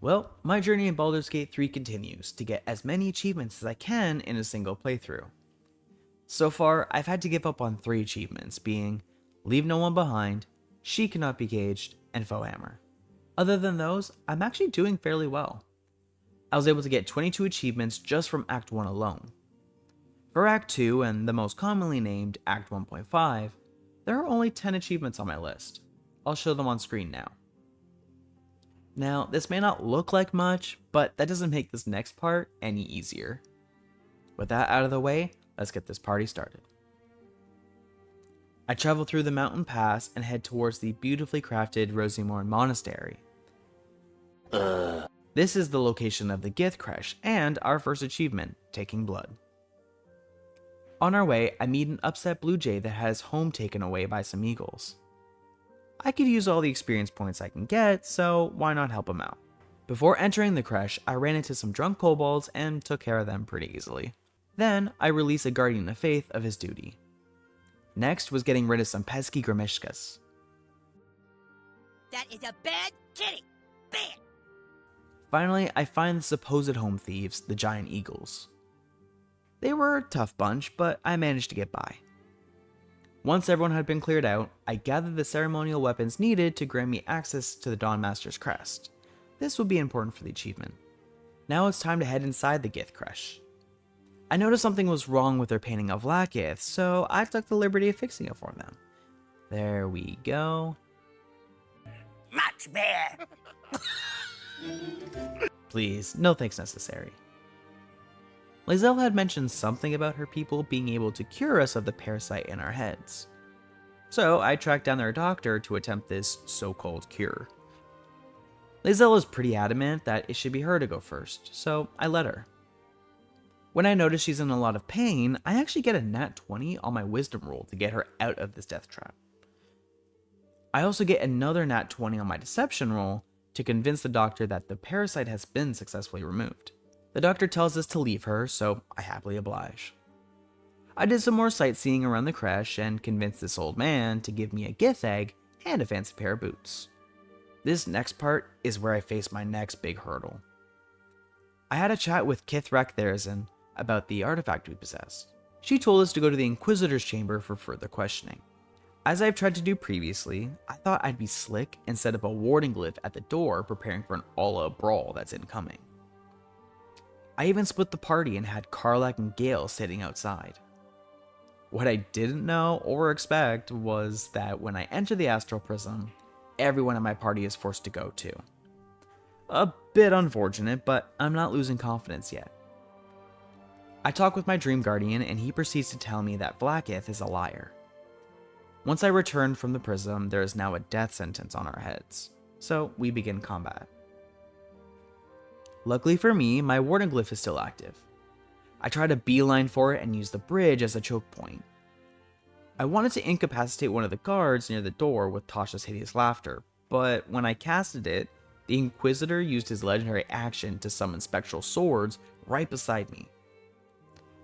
Well, my journey in Baldur's Gate 3 continues to get as many achievements as I can in a single playthrough. So far, I've had to give up on 3 achievements, being Leave No One Behind, She Cannot Be Caged, and Foe Hammer. Other than those, I'm actually doing fairly well. I was able to get 22 achievements just from Act 1 alone. For Act 2 and the most commonly named Act 1.5, there are only 10 achievements on my list. I'll show them on screen now. Now, this may not look like much, but that doesn't make this next part any easier. With that out of the way, let's get this party started. I travel through the mountain pass and head towards the beautifully crafted Rosimorn Monastery. This is the location of the Gith Creche and our first achievement, Taking Blood. On our way, I meet an upset blue jay that has home taken away by some eagles. I could use all the experience points I can get, so why not help him out? Before entering the creche, I ran into some drunk kobolds and took care of them pretty easily. Then, I released a Guardian of Faith of his duty. Next was getting rid of some pesky Grimishkas. That is a bad kitty! Bad! Finally, I find the supposed home thieves, the giant eagles. They were a tough bunch, but I managed to get by. Once everyone had been cleared out, I gathered the ceremonial weapons needed to grant me access to the Dawnmaster's crest. This would be important for the achievement. Now it's time to head inside the Gith Creche. I noticed something was wrong with their painting of Vlaakith, so I took the liberty of fixing it for them. There we go. Much better! Please, no thanks necessary. Lae'zel had mentioned something about her people being able to cure us of the parasite in our heads. So I tracked down their doctor to attempt this so-called cure. Lae'zel is pretty adamant that it should be her to go first, so I let her. When I notice she's in a lot of pain, I actually get a nat 20 on my wisdom roll to get her out of this death trap. I also get another nat 20 on my deception roll to convince the doctor that the parasite has been successfully removed. The doctor tells us to leave her, so I happily oblige. I did some more sightseeing around the creche and convinced this old man to give me a Gith egg and a fancy pair of boots. This next part is where I face my next big hurdle. I had a chat with Kithrak Therazin about the artifact we possessed. She told us to go to the Inquisitor's chamber for further questioning. As I've tried to do previously, I thought I'd be slick and set up a warding glyph at the door preparing for an all-out brawl that's incoming. I even split the party and had Karlach and Gale sitting outside. What I didn't know or expect was that when I enter the Astral Prism, everyone in my party is forced to go too. A bit unfortunate, but I'm not losing confidence yet. I talk with my Dream Guardian and he proceeds to tell me that Vlaakith is a liar. Once I return from the prism, there is now a death sentence on our heads, so we begin combat. Luckily for me, my warding glyph is still active. I try to beeline for it and use the bridge as a choke point. I wanted to incapacitate one of the guards near the door with Tasha's hideous laughter, but when I casted it, the Inquisitor used his legendary action to summon spectral swords right beside me.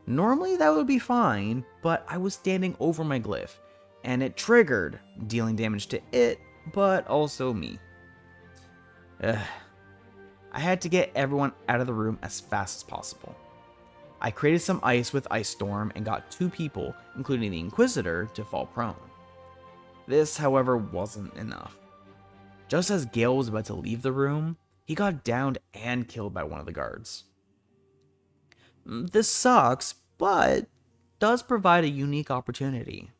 Normally that would be fine, but I was standing over my glyph, and it triggered, dealing damage to it, but also me. I had to get everyone out of the room as fast as possible. I created some ice with Ice Storm and got 2 people, including the Inquisitor, to fall prone. This, however, wasn't enough. Just as Gale was about to leave the room, he got downed and killed by one of the guards. This sucks, but does provide a unique opportunity.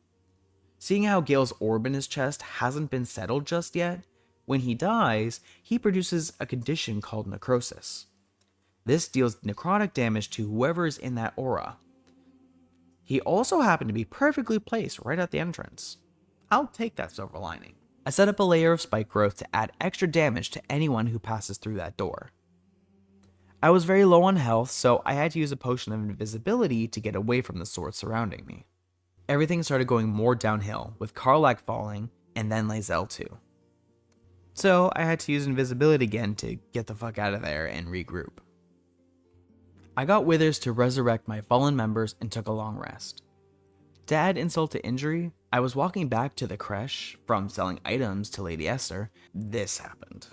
Seeing how Gale's orb in his chest hasn't been settled just yet, when he dies, he produces a condition called necrosis. This deals necrotic damage to whoever is in that aura. He also happened to be perfectly placed right at the entrance. I'll take that silver lining. I set up a layer of spike growth to add extra damage to anyone who passes through that door. I was very low on health, so I had to use a potion of invisibility to get away from the swords surrounding me. Everything started going more downhill, with Karlach falling, and then Lae'zel too. So I had to use invisibility again to get the fuck out of there and regroup. I got Withers to resurrect my fallen members and took a long rest. To add insult to injury, I was walking back to the creche from selling items to Lady Esther. This happened.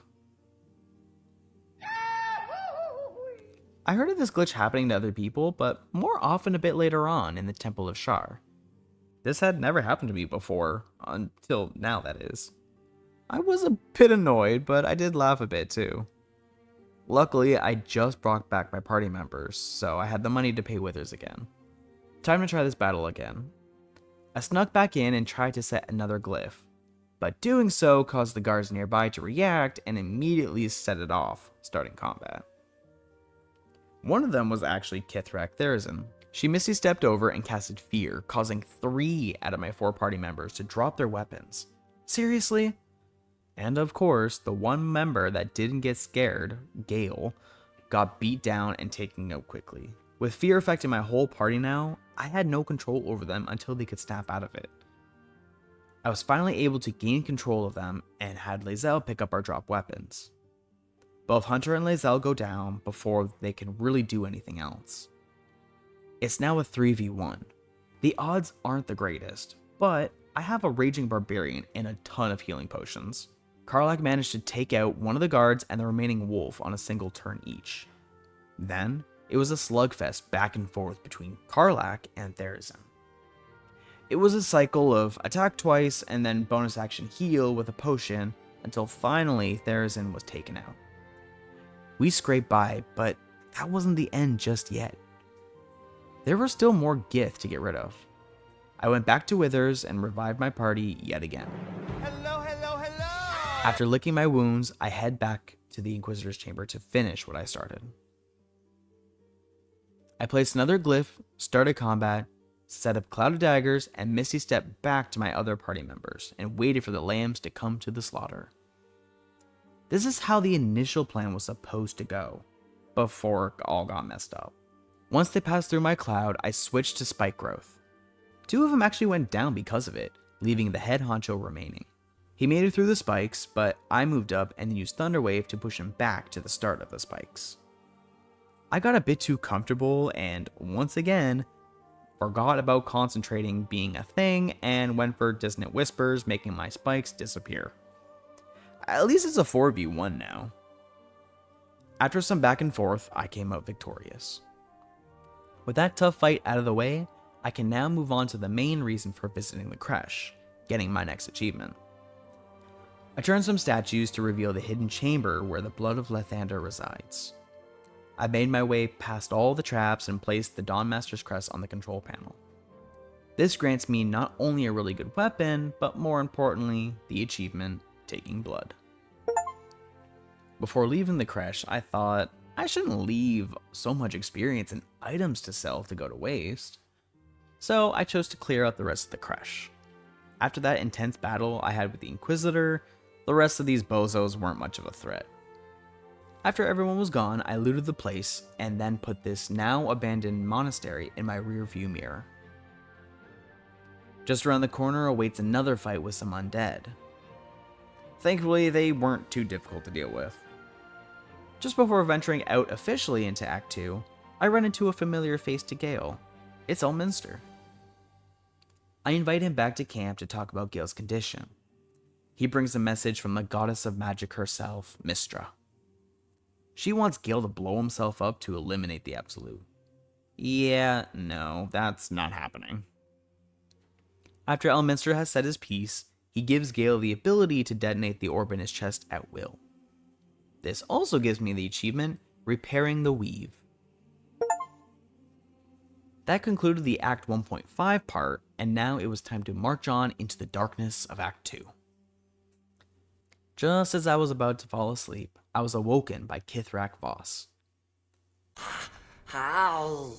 I heard of this glitch happening to other people, but more often a bit later on in the Temple of Shar. This had never happened to me before, until now that is. I was a bit annoyed, but I did laugh a bit too. Luckily, I just brought back my party members, so I had the money to pay Withers again. Time to try this battle again. I snuck back in and tried to set another glyph, but doing so caused the guards nearby to react and immediately set it off, starting combat. One of them was actually Kithrak Therazin. She Misty stepped over and casted Fear, causing 3 out of my 4 party members to drop their weapons. Seriously? And of course, the one member that didn't get scared, Gale, got beat down and taken out quickly. With Fear affecting my whole party now, I had no control over them until they could snap out of it. I was finally able to gain control of them and had Lae'zel pick up our drop weapons. Both Hunter and Lae'zel go down before they can really do anything else. It's now a 3v1. The odds aren't the greatest, but I have a Raging Barbarian and a ton of healing potions. Karlach managed to take out one of the guards and the remaining wolf on a single turn each. Then, it was a slugfest back and forth between Karlach and Therazin. It was a cycle of attack twice and then bonus action heal with a potion until finally Therazin was taken out. We scraped by, but that wasn't the end just yet. There were still more Gith to get rid of. I went back to Withers and revived my party yet again. Hello, hello, hello! After licking my wounds, I head back to the Inquisitor's chamber to finish what I started. I placed another glyph, started combat, set up Cloud of Daggers, and Misty stepped back to my other party members and waited for the lambs to come to the slaughter. This is how the initial plan was supposed to go, before it all got messed up. Once they passed through my cloud, I switched to Spike Growth. 2 of them actually went down because of it, leaving the head honcho remaining. He made it through the spikes, but I moved up and then used Thunderwave to push him back to the start of the spikes. I got a bit too comfortable and, once again, forgot about concentrating being a thing and went for Dissonant Whispers, making my spikes disappear. At least it's a 4v1 now. After some back and forth, I came out victorious. With that tough fight out of the way, I can now move on to the main reason for visiting the creche, getting my next achievement. I turned some statues to reveal the hidden chamber where the blood of Lathander resides. I made my way past all the traps and placed the Dawnmaster's crest on the control panel. This grants me not only a really good weapon, but more importantly, the achievement, Taking Blood. Before leaving the creche, I thought I shouldn't leave so much experience and items to sell to go to waste. So I chose to clear out the rest of the creche. After that intense battle I had with the Inquisitor, the rest of these bozos weren't much of a threat. After everyone was gone, I looted the place and then put this now abandoned monastery in my rearview mirror. Just around the corner awaits another fight with some undead. Thankfully, they weren't too difficult to deal with. Just before venturing out officially into Act 2, I run into a familiar face to Gale. It's Elminster. I invite him back to camp to talk about Gale's condition. He brings a message from the goddess of magic herself, Mystra. She wants Gale to blow himself up to eliminate the Absolute. Yeah, no, that's not happening. After Elminster has said his piece, he gives Gale the ability to detonate the orb in his chest at will. This also gives me the achievement, Repairing the Weave. That concluded the Act 1.5 part, and now it was time to march on into the darkness of Act 2. Just as I was about to fall asleep, I was awoken by Kithrak Voss. How?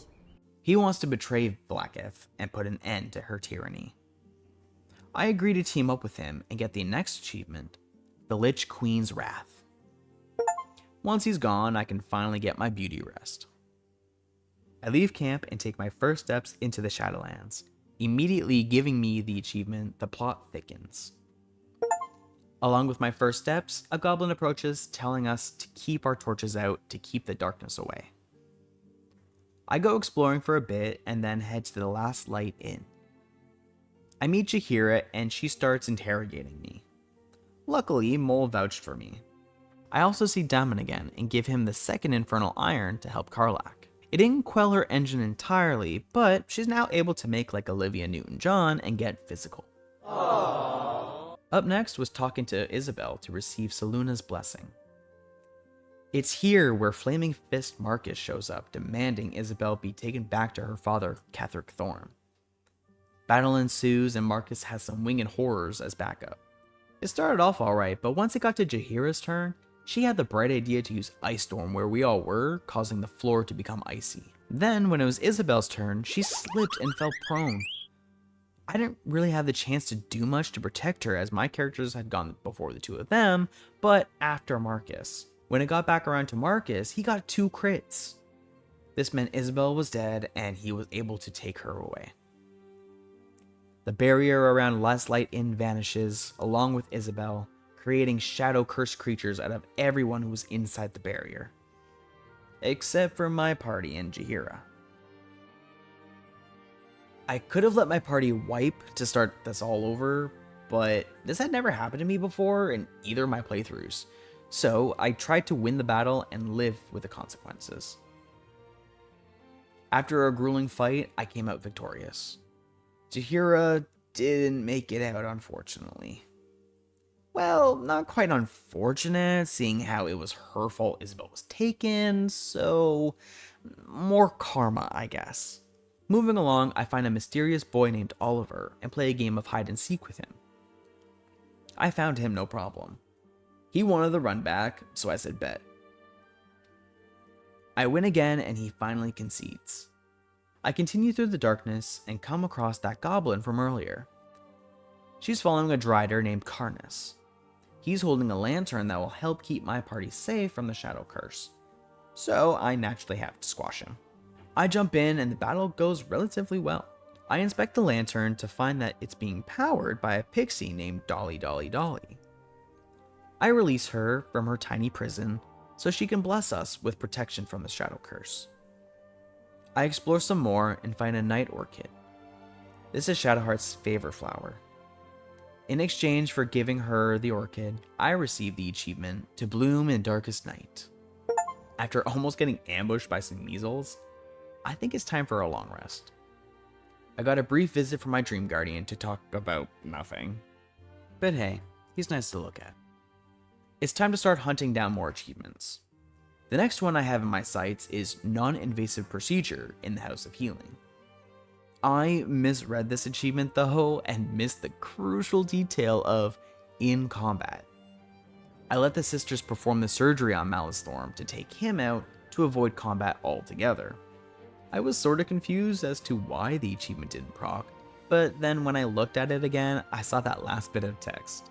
He wants to betray Blacketh and put an end to her tyranny. I agree to team up with him and get the next achievement, the Lich Queen's Wrath. Once he's gone, I can finally get my beauty rest. I leave camp and take my first steps into the Shadowlands, immediately giving me the achievement, The Plot Thickens. Along with my first steps, a goblin approaches, telling us to keep our torches out to keep the darkness away. I go exploring for a bit and then head to the Last Light Inn. I meet Jaheira and she starts interrogating me. Luckily, Mole vouched for me. I also see Damon again and give him the second Infernal Iron to help Karlach. It didn't quell her engine entirely, but she's now able to make like Olivia Newton-John and get physical. Aww. Up next was talking to Isabel to receive Seluna's blessing. It's here where Flaming Fist Marcus shows up, demanding Isabel be taken back to her father, Catherick Thorne. Battle ensues and Marcus has some winged horrors as backup. It started off alright, but once it got to Jaheira's turn, she had the bright idea to use Ice Storm where we all were, causing the floor to become icy. Then, when it was Isabel's turn, she slipped and fell prone. I didn't really have the chance to do much to protect her as my characters had gone before the two of them, but after Marcus. When it got back around to Marcus, he got 2 crits. This meant Isabel was dead and he was able to take her away. The barrier around Last Light Inn vanishes, along with Isabel, creating shadow cursed creatures out of everyone who was inside the barrier. Except for my party and Jaheira. I could have let my party wipe to start this all over, but this had never happened to me before in either of my playthroughs, so I tried to win the battle and live with the consequences. After a grueling fight, I came out victorious. Jaheira didn't make it out, unfortunately. Well, not quite unfortunate, seeing how it was her fault Isabel was taken, so more karma, I guess. Moving along, I find a mysterious boy named Oliver and play a game of hide and seek with him. I found him no problem. He wanted the run back, so I said bet. I win again and he finally concedes. I continue through the darkness and come across that goblin from earlier. She's following a drider named Karnas. He's holding a lantern that will help keep my party safe from the shadow curse, so I naturally have to squash him. I jump in and the battle goes relatively well. I inspect the lantern to find that it's being powered by a pixie named Dolly Dolly Dolly. I release her from her tiny prison so she can bless us with protection from the shadow curse. I explore some more and find a night orchid. This is Shadowheart's favorite flower. In exchange for giving her the orchid, I receive the achievement to bloom in darkest night. After almost getting ambushed by some measles, I think it's time for a long rest. I got a brief visit from my dream guardian to talk about nothing. But hey, he's nice to look at. It's time to start hunting down more achievements. The next one I have in my sights is Non-Invasive Procedure in the House of Healing. I misread this achievement though and missed the crucial detail of in combat. I let the sisters perform the surgery on Malastorm to take him out to avoid combat altogether. I was sorta confused as to why the achievement didn't proc, but then when I looked at it again, I saw that last bit of text.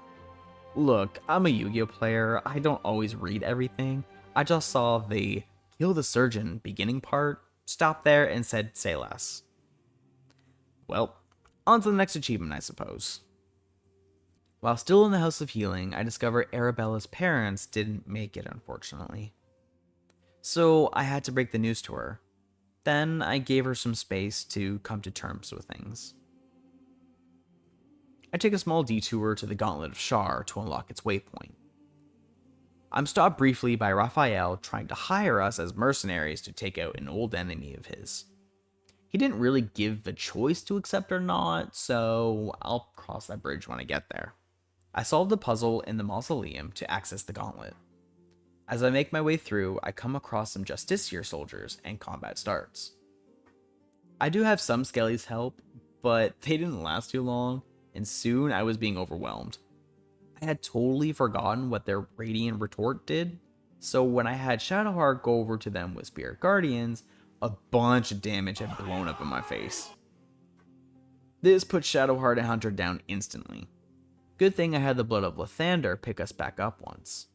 Look, I'm a Yu-Gi-Oh player, I don't always read everything. I just saw the kill the surgeon beginning part, stopped there and said say less. Well, on to the next achievement I suppose. While still in the House of Healing, I discover Arabella's parents didn't make it unfortunately. So I had to break the news to her. Then I gave her some space to come to terms with things. I take a small detour to the Gauntlet of Shar to unlock its waypoint. I'm stopped briefly by Raphael trying to hire us as mercenaries to take out an old enemy of his. He didn't really give a choice to accept or not, so I'll cross that bridge when I get there. I solve the puzzle in the mausoleum to access the gauntlet. As I make my way through, I come across some Justiciar soldiers and combat starts. I do have some Skelly's help, but they didn't last too long, and soon I was being overwhelmed. I had totally forgotten what their Radiant Retort did, so when I had Shadowheart go over to them with Spirit Guardians, a bunch of damage had blown up in my face. This put Shadowheart and Hunter down instantly. Good thing I had the Blood of Lathander pick us back up once.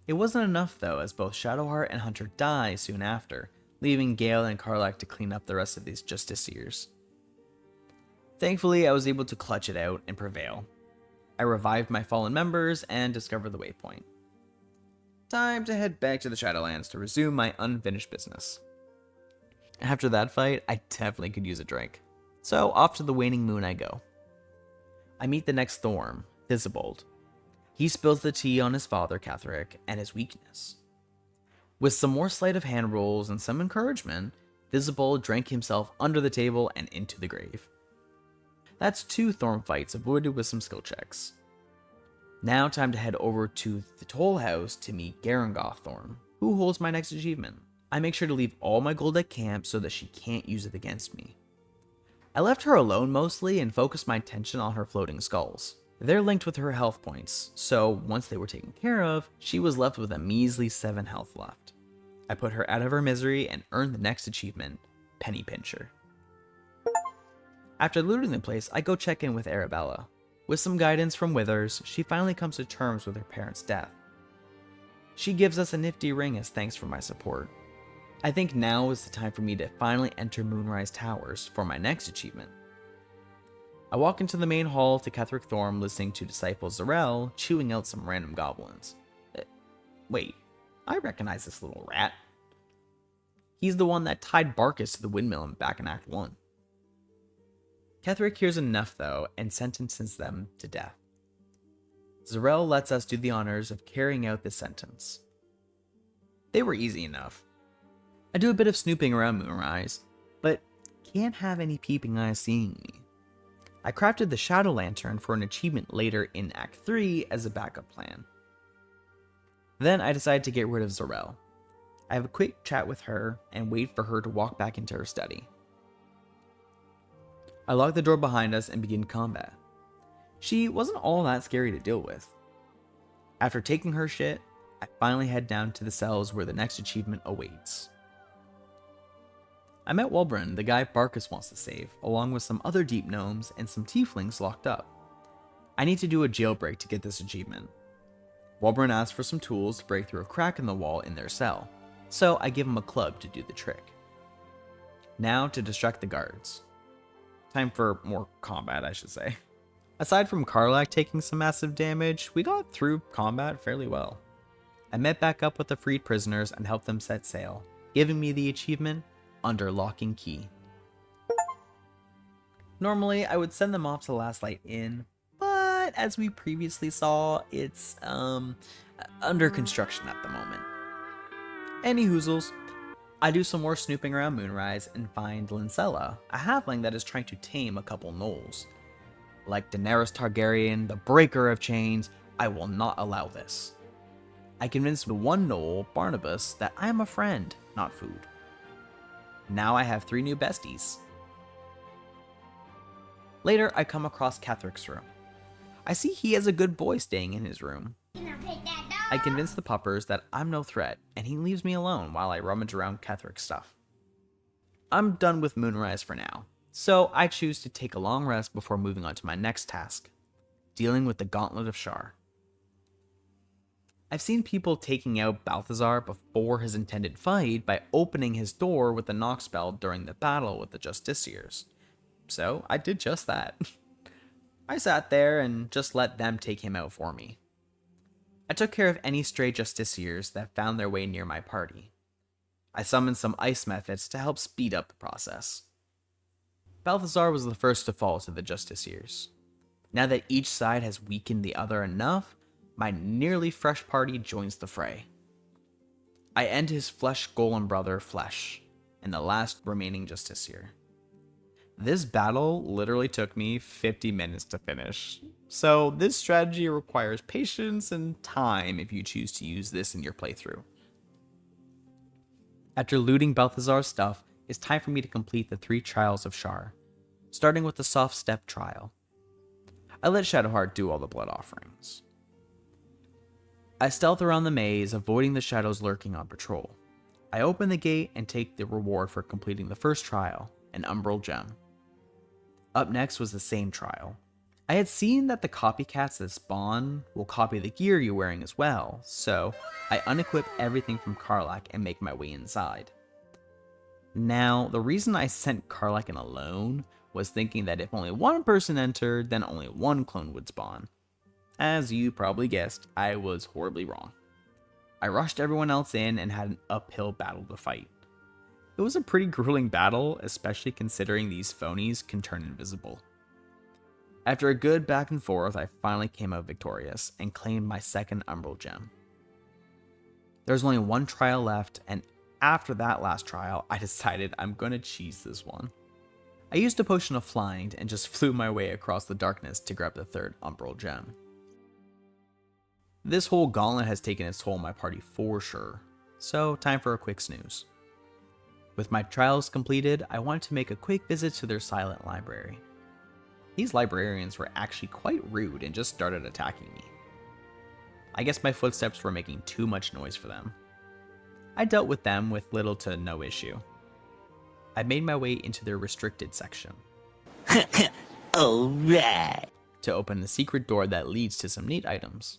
It wasn't enough though, as both Shadowheart and Hunter die soon after, leaving Gale and Karlach to clean up the rest of these Justiciars. Thankfully, I was able to clutch it out and prevail. I revived my fallen members and discovered the waypoint. Time to head back to the Shadowlands to resume my unfinished business. After that fight, I definitely could use a drink. So off to the Waning Moon I go. I meet the next Thorm, Thisibold. He spills the tea on his father, Catherick, and his weakness. With some more sleight of hand rolls and some encouragement, Visible drank himself under the table and into the grave. That's 2 Thorn fights avoided with some skill checks. Now time to head over to the Toll House to meet Garangoth Thorn, who holds my next achievement. I make sure to leave all my gold at camp so that she can't use it against me. I left her alone mostly and focused my attention on her floating skulls. They're linked with her health points, so once they were taken care of, she was left with a measly 7 health left. I put her out of her misery and earned the next achievement, Penny Pincher. After looting the place, I go check in with Arabella. With some guidance from Withers, she finally comes to terms with her parents' death. She gives us a nifty ring as thanks for my support. I think now is the time for me to finally enter Moonrise Towers for my next achievement. I walk into the main hall to Catherick Thorm listening to Disciple Zarel chewing out some random goblins. Wait, I recognize this little rat. He's the one that tied Barkus to the windmill back in Act 1. Catherick hears enough though and sentences them to death. Zarel lets us do the honors of carrying out this sentence. They were easy enough. I do a bit of snooping around Moonrise, but can't have any peeping eyes seeing me. I crafted the Shadow Lantern for an achievement later in Act 3 as a backup plan. Then I decide to get rid of Zarel. I have a quick chat with her and wait for her to walk back into her study. I lock the door behind us and begin combat. She wasn't all that scary to deal with. After taking her shit, I finally head down to the cells where the next achievement awaits. I met Wulbren, the guy Barkus wants to save, along with some other deep gnomes and some tieflings locked up. I need to do a jailbreak to get this achievement. Wulbren asks for some tools to break through a crack in the wall in their cell, so I give him a club to do the trick. Now to distract the guards. Time for more combat, I should say. Aside from Karlach taking some massive damage, we got through combat fairly well. I met back up with the freed prisoners and helped them set sail, giving me the achievement, Under Lock and Key. Normally, I would send them off to the Last Light Inn, but as we previously saw, it's under construction at the moment. Any hoozles, I do some more snooping around Moonrise and find Lincella, a halfling that is trying to tame a couple gnolls. Like Daenerys Targaryen, the breaker of chains, I will not allow this. I convinced the one gnoll, Barnabas, that I am a friend, not food. Now I have 3 new besties. Later, I come across Catherick's room. I see he has a good boy staying in his room. I convince the puppers that I'm no threat, and he leaves me alone while I rummage around Catherick's stuff. I'm done with Moonrise for now, so I choose to take a long rest before moving on to my next task, dealing with the Gauntlet of Shar. I've seen people taking out Balthazar before his intended fight by opening his door with the knock spell during the battle with the Justiciars, so I did just that. I sat there and just let them take him out for me. I took care of any stray Justiciars that found their way near my party. I summoned some ice methods to help speed up the process. Balthazar was the first to fall to the Justiciars. Now that each side has weakened the other enough, my nearly fresh party joins the fray. I end his flesh golem brother, Flesh, and the last remaining Justiciar. This battle literally took me 50 minutes to finish, so this strategy requires patience and time if you choose to use this in your playthrough. After looting Balthazar's stuff, it's time for me to complete the 3 trials of Shar, starting with the soft step trial. I let Shadowheart do all the blood offerings. I stealth around the maze, avoiding the shadows lurking on patrol. I open the gate and take the reward for completing the first trial, an Umbral Gem. Up next was the same trial. I had seen that the copycats that spawn will copy the gear you're wearing as well, so I unequip everything from Karlach and make my way inside. Now, the reason I sent Karlach in alone was thinking that if only one person entered, then only one clone would spawn. As you probably guessed, I was horribly wrong. I rushed everyone else in and had an uphill battle to fight. It was a pretty grueling battle, especially considering these phonies can turn invisible. After a good back and forth, I finally came out victorious and claimed my second Umbral Gem. There's only one trial left, and after that last trial, I decided I'm gonna cheese this one. I used a potion of flying and just flew my way across the darkness to grab the third Umbral Gem. This whole gauntlet has taken its toll on my party for sure, so time for a quick snooze. With my trials completed, I wanted to make a quick visit to their silent library. These librarians were actually quite rude and just started attacking me. I guess my footsteps were making too much noise for them. I dealt with them with little to no issue. I made my way into their restricted section. Alright. To open the secret door that leads to some neat items.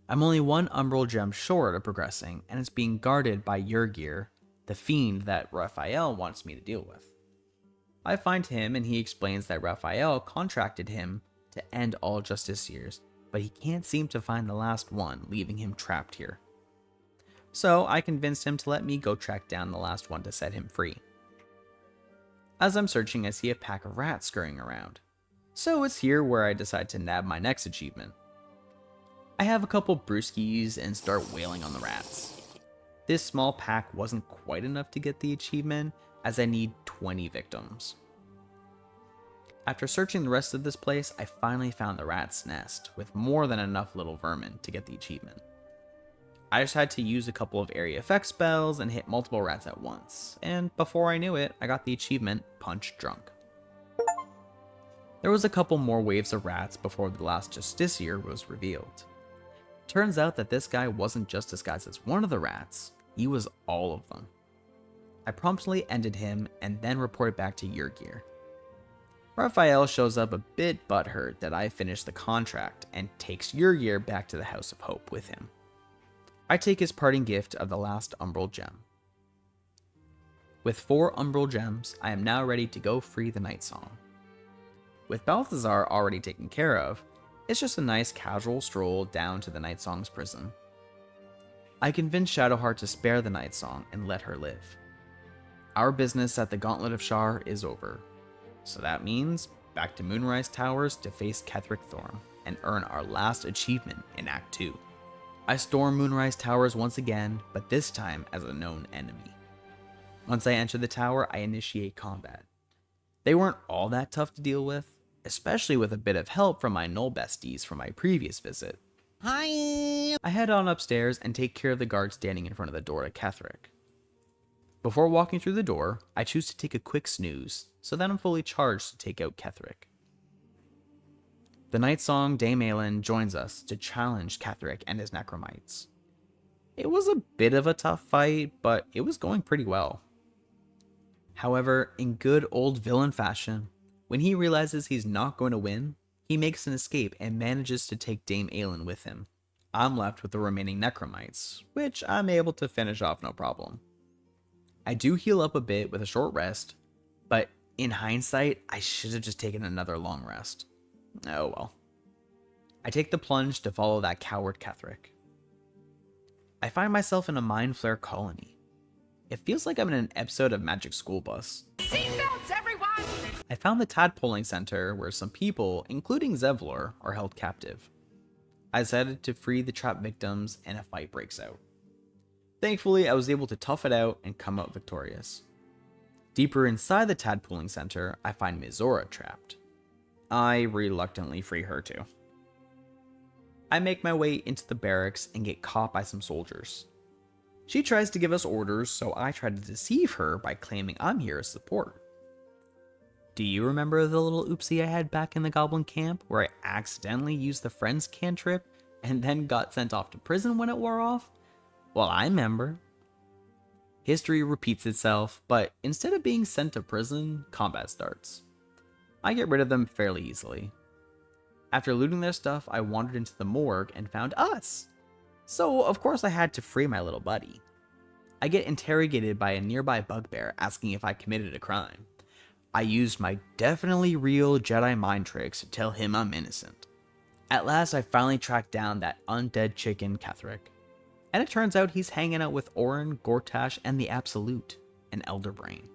I'm only one Umbral Gem short of progressing, and it's being guarded by Yurgir, the fiend that Raphael wants me to deal with. I find him and he explains that Raphael contracted him to end all Justiciars, but he can't seem to find the last one, leaving him trapped here. So I convinced him to let me go track down the last one to set him free. As I'm searching, I see a pack of rats scurrying around. So it's here where I decide to nab my next achievement. I have a couple brewskis and start wailing on the rats. This small pack wasn't quite enough to get the achievement, as I need 20 victims. After searching the rest of this place, I finally found the rat's nest, with more than enough little vermin to get the achievement. I just had to use a couple of area effect spells and hit multiple rats at once, and before I knew it, I got the achievement Punch Drunk. There was a couple more waves of rats before the last Justiciar was revealed. Turns out that this guy wasn't just disguised as one of the rats, he was all of them. I promptly ended him and then reported back to Yurgir. Raphael shows up a bit butthurt that I finished the contract and takes Yurgir back to the House of Hope with him. I take his parting gift of the last Umbral Gem. With 4 Umbral Gems, I am now ready to go free the Night Song. With Balthazar already taken care of, it's just a nice casual stroll down to the Night Song's prison. I convince Shadowheart to spare the Night Song and let her live. Our business at the Gauntlet of Shar is over, so that means back to Moonrise Towers to face Ketheric Thorm and earn our last achievement in Act 2. I storm Moonrise Towers once again, but this time as a known enemy. Once I enter the tower, I initiate combat. They weren't all that tough to deal with, especially with a bit of help from my Null besties from my previous visit. Hi. I head on upstairs and take care of the guard standing in front of the door to Ketheric. Before walking through the door, I choose to take a quick snooze, so that I'm fully charged to take out Ketheric. The Night Song Dame Aelin joins us to challenge Ketheric and his Necromites. It was a bit of a tough fight, but it was going pretty well. However, in good old villain fashion, when he realizes he's not going to win, he makes an escape and manages to take Dame Aelin with him. I'm left with the remaining Necromites, which I'm able to finish off no problem. I do heal up a bit with a short rest, but in hindsight, I should have just taken another long rest. Oh well. I take the plunge to follow that coward Ketheric. I find myself in a Mind Flare colony. It feels like I'm in an episode of Magic School Bus. Seatbelts, everyone! I found the Tadpoling Center where some people, including Zevlor, are held captive. I decided to free the trapped victims and a fight breaks out. Thankfully, I was able to tough it out and come out victorious. Deeper inside the Tadpoling Center, I find Mizora trapped. I reluctantly free her too. I make my way into the barracks and get caught by some soldiers. She tries to give us orders, so I try to deceive her by claiming I'm here as support. Do you remember the little oopsie I had back in the Goblin camp where I accidentally used the Friends cantrip and then got sent off to prison when it wore off? Well, I remember. History repeats itself, but instead of being sent to prison, combat starts. I get rid of them fairly easily. After looting their stuff, I wandered into the morgue and found us. So, of course I had to free my little buddy. I get interrogated by a nearby bugbear asking if I committed a crime. I used my definitely real Jedi mind tricks to tell him I'm innocent. At last I finally tracked down that undead chicken Ketheric. And it turns out he's hanging out with Orin, Gortash, and the Absolute, an Elder Brain.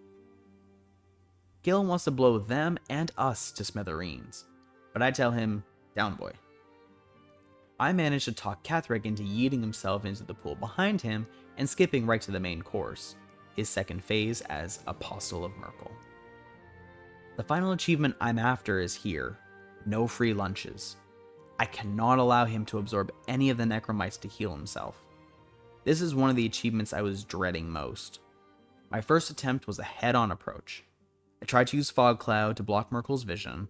Gale wants to blow them and us to smithereens, but I tell him, down boy. I manage to talk Catherick into yeeting himself into the pool behind him and skipping right to the main course, his second phase as Apostle of Merkel. The final achievement I'm after is here, no free lunches. I cannot allow him to absorb any of the necromites to heal himself. This is one of the achievements I was dreading most. My first attempt was a head-on approach. I tried to use Fog Cloud to block Merkel's vision,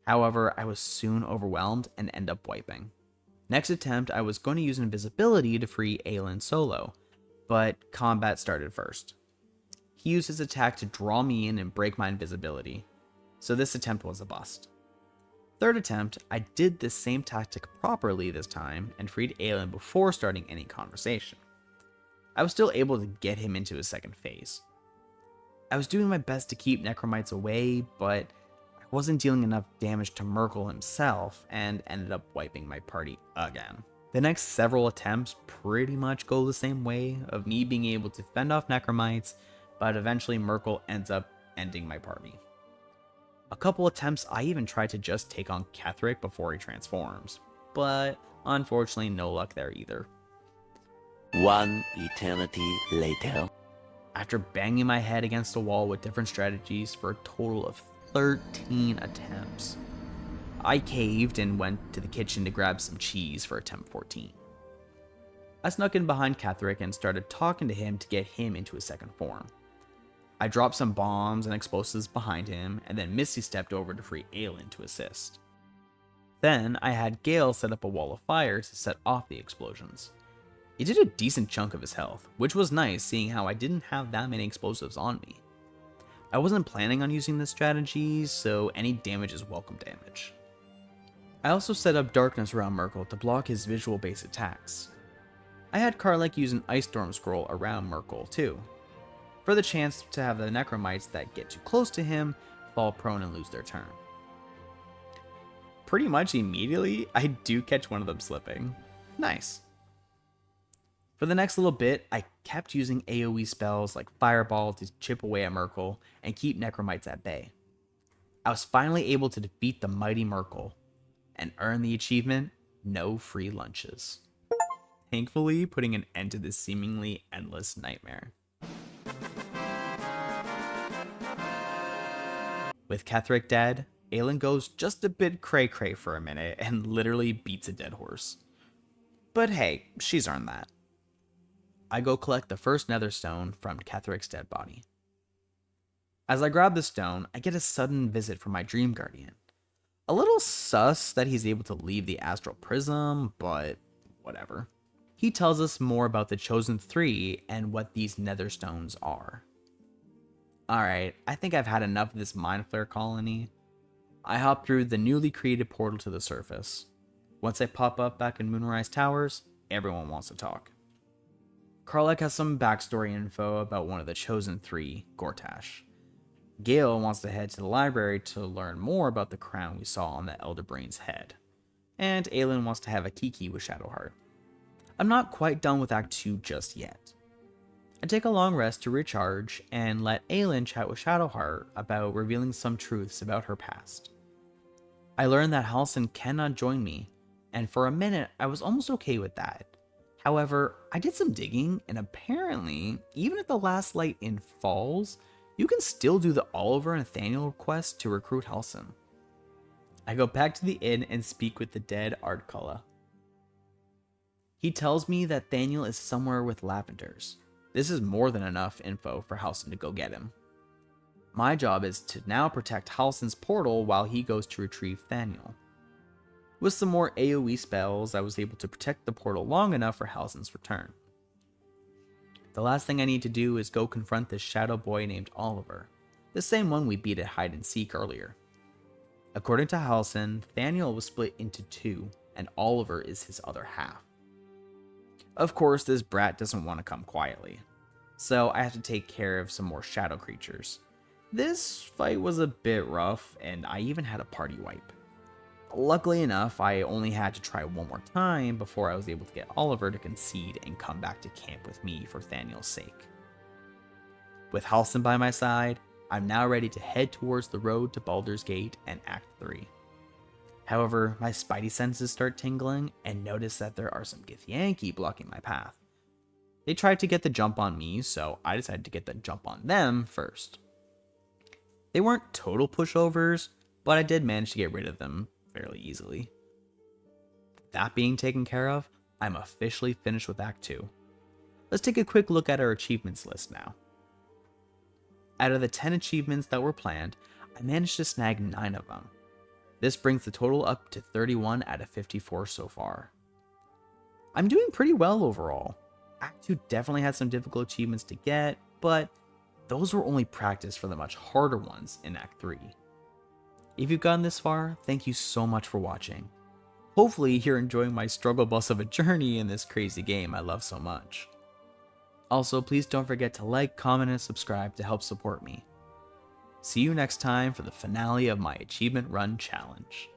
however I was soon overwhelmed and end up wiping. Next attempt I was going to use invisibility to free Aelin solo, but combat started first. He used his attack to draw me in and break my invisibility, so this attempt was a bust. Third attempt, I did this same tactic properly this time and freed Aelin before starting any conversation. I was still able to get him into his second phase. I was doing my best to keep necromites away, but I wasn't dealing enough damage to Merkel himself and ended up wiping my party again. The next several attempts pretty much go the same way of me being able to fend off necromites, but eventually Merkel ends up ending my party. A couple attempts I even tried to just take on Catherick before he transforms, but unfortunately no luck there either. One eternity later. After banging my head against a wall with different strategies for a total of 13 attempts, I caved and went to the kitchen to grab some cheese for attempt 14. I snuck in behind Catherick and started talking to him to get him into his second form. I dropped some bombs and explosives behind him, and then Misty stepped over to free Aelin to assist. Then I had Gale set up a wall of fire to set off the explosions. It did a decent chunk of his health, which was nice seeing how I didn't have that many explosives on me. I wasn't planning on using this strategy, so any damage is welcome damage. I also set up darkness around Merkel to block his visual base attacks. I had Karlach use an Ice Storm scroll around Merkel too, for the chance to have the necromites that get too close to him fall prone and lose their turn. Pretty much immediately, I do catch one of them slipping. Nice. For the next little bit, I kept using AoE spells like Fireball to chip away at Merkel and keep necromites at bay. I was finally able to defeat the mighty Merkel and earn the achievement, No Free Lunches, thankfully putting an end to this seemingly endless nightmare. With Catherick dead, Aelin goes just a bit cray-cray for a minute and literally beats a dead horse. But hey, she's earned that. I go collect the first nether stone from Catherick's dead body. As I grab the stone, I get a sudden visit from my dream guardian. A little sus that he's able to leave the astral prism, but whatever. He tells us more about the Chosen Three and what these nether stones are. Alright, I think I've had enough of this mind flare colony. I hop through the newly created portal to the surface. Once I pop up back in Moonrise Towers, everyone wants to talk. Karlach has some backstory info about one of the Chosen Three, Gortash. Gale wants to head to the library to learn more about the crown we saw on the Elder Brain's head. And Aelin wants to have a kiki with Shadowheart. I'm not quite done with Act 2 just yet. I take a long rest to recharge and let Aelin chat with Shadowheart about revealing some truths about her past. I learn that Halsin cannot join me, and for a minute I was almost okay with that. However, I did some digging, and apparently, even if the last light in falls, you can still do the Oliver and Nathaniel quest to recruit Halsin. I go back to the inn and speak with the dead Ardculla. He tells me that Thaniel is somewhere with Lavenders. This is more than enough info for Halsin to go get him. My job is to now protect Halsin's portal while he goes to retrieve Thaniel. With some more AoE spells, I was able to protect the portal long enough for Halsin's return. The last thing I need to do is go confront this shadow boy named Oliver, the same one we beat at hide and seek earlier. According to Halsin, Thaniel was split into two, and Oliver is his other half. Of course, this brat doesn't want to come quietly, so I have to take care of some more shadow creatures. This fight was a bit rough, and I even had a party wipe. Luckily enough, I only had to try one more time before I was able to get Oliver to concede and come back to camp with me for Thaniel's sake. With Halsin by my side, I'm now ready to head towards the road to Baldur's Gate and Act 3. However, my spidey senses start tingling and notice that there are some Githyanki blocking my path. They tried to get the jump on me, so I decided to get the jump on them first. They weren't total pushovers, but I did manage to get rid of them fairly easily. That being taken care of, I'm officially finished with Act 2. Let's take a quick look at our achievements list now. Out of the 10 achievements that were planned, I managed to snag 9 of them. This brings the total up to 31 out of 54 so far. I'm doing pretty well overall. Act 2 definitely had some difficult achievements to get, but those were only practice for the much harder ones in Act 3. If you've gotten this far, thank you so much for watching. Hopefully you're enjoying my struggle bus of a journey in this crazy game I love so much. Also, please don't forget to like, comment, and subscribe to help support me. See you next time for the finale of my Achievement Run challenge.